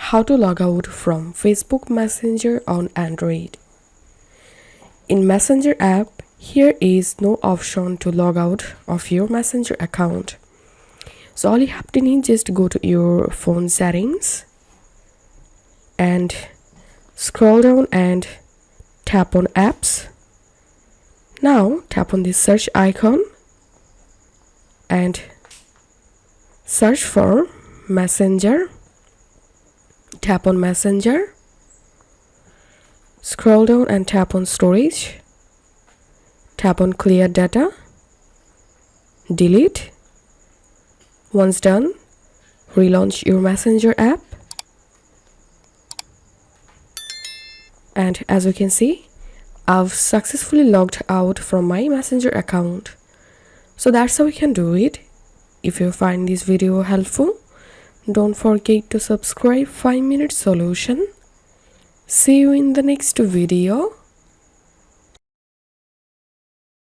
how to log out from Facebook Messenger on Android. In Messenger app, here is no option to log out of your Messenger account. So all you have to need, just go to your phone settings and scroll down and tap on apps. Now tap on this search icon and search for Messenger. Tap on Messenger. Scroll down and tap on storage. Tap on clear data. Delete. Once done, relaunch your Messenger app. And as you can see, I've successfully logged out from my Messenger account. So that's how we can do it. If you find this video helpful, don't forget to subscribe 5 Minute Solution. See you in the next video.